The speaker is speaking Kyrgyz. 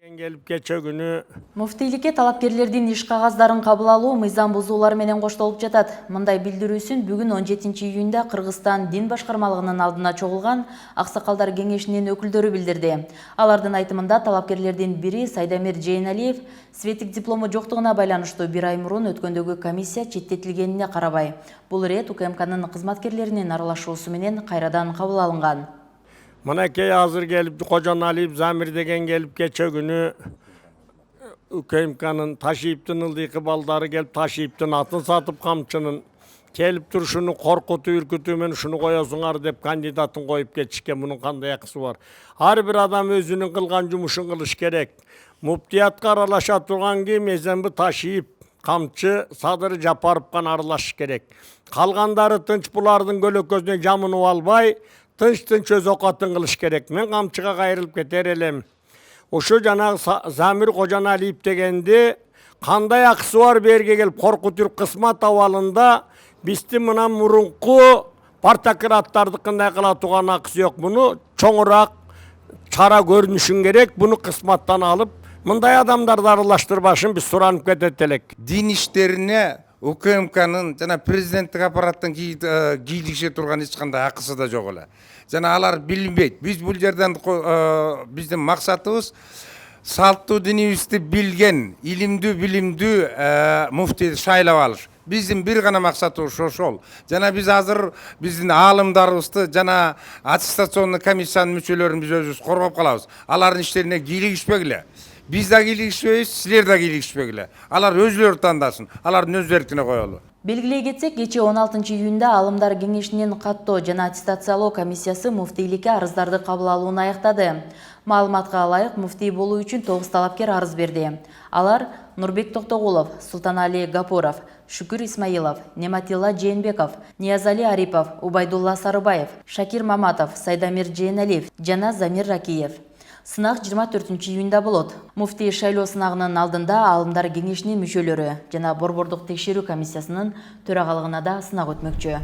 Gelip geçe günü Муфтийликке талапкерлердин иш кагаздарын кабыл алуу мыйзам бузуулар менен коштолуп жатат. Мындай билдирүүсүн бүгүн 17-июнда Кыргызстан дин башкармалыгынын алдына чогулган аксакалдар кеңешинин өкүлдөрү билдирди. Алардын айтымында талапкерлердин бири Сайдамир Жээналиев светик диплому жоктугуна байланыштуу бир ай мурун өткөндөгү комиссия четтетилгенине карабай, бул ирет УКМКнын кызматкерлеринин аралашуусу менен кайрадан кабыл алынган. Mınakey hazır gelip Kocanalip Zamir degen gelip geçe günü UKMK'nın taşıyıptın ıldığı baldarı gelip taşıyıptın atın satıp kamçının gelip dur şunu korkutu ürkütümen şunu koyasınlar dep kandidatın koyup geçişken bunun kanday yakısı var. Her bir adam özünün kılgan cumuşun kılış gerek. Muftiyatqa aralaşa turgan ki mezembi taşıyıp kamçı sadırı japarıpkan aralaş gerek. Kalganları tınç bulardın gölök gözüne camını albay Tınç öz okatın kılış gerek. Men kamçıga kayırılıp keter elem. Oşu jana Zamir Kocanalip degendi. Kanday akısı var berge gelip korkutur kısmat avalında. Bisti mına murunku partakırattardыкындай kıla tuğan akısı yok. Bunu çoğurak çara görünüşün gerek. Bunu kısmattan alıp mınday adamlar da arılaştırbaşın biz soranıp ketetelek. Din işlerine УКМКнын жана президенттик аппараттын кийлигише турган эч кандай акысы да жок эле. Жана алар билинбейт. Биз бул жерден биздин максатыбыз салттуу динибизди билген, илимдүү, билимдүү муфтийди шайлап алыш. Биздин бир гана максатыбыз ошол. Жана биз азыр биздин аалымдарыбызды жана аттестационный комиссиянын мүчөлөрүн биз өзүбүз коргоп калабыз. Алардын иштерине кийлигишпегиле. Biz de kiyilişpeyiz, sizler de kiyilişpegilе. Alar özlөрү tandaсын, алардын өз эркине коелу. Белгилей кетсек, кечээ 16-июнда Алымдар кеңешинин каттоо жана аттестациялоо комиссиясы муфтийликке арыздарды кабыл алууну аяктады. Маалыматка ылайык, муфтий болуу үчүн 9 талапкер арыз берди. Алар Нурбек Токтогулов, Султанали Гапуров, Шүкүр Исмаилов, Нематилла Жээнбеков, Ниязали Арипов, Убайдулла Сарыбаев, Шакир Маматов, Сайдамир Жээналиев жана Замир Ракиев. Сынак 24-июнда болот. Муфтий шайлоо сынагынын алдында Алымдар кеңешинин мүчөлөрү жана Борбордук текшерүү комиссиясынын төрагалыгына да сынак өтмөкчү.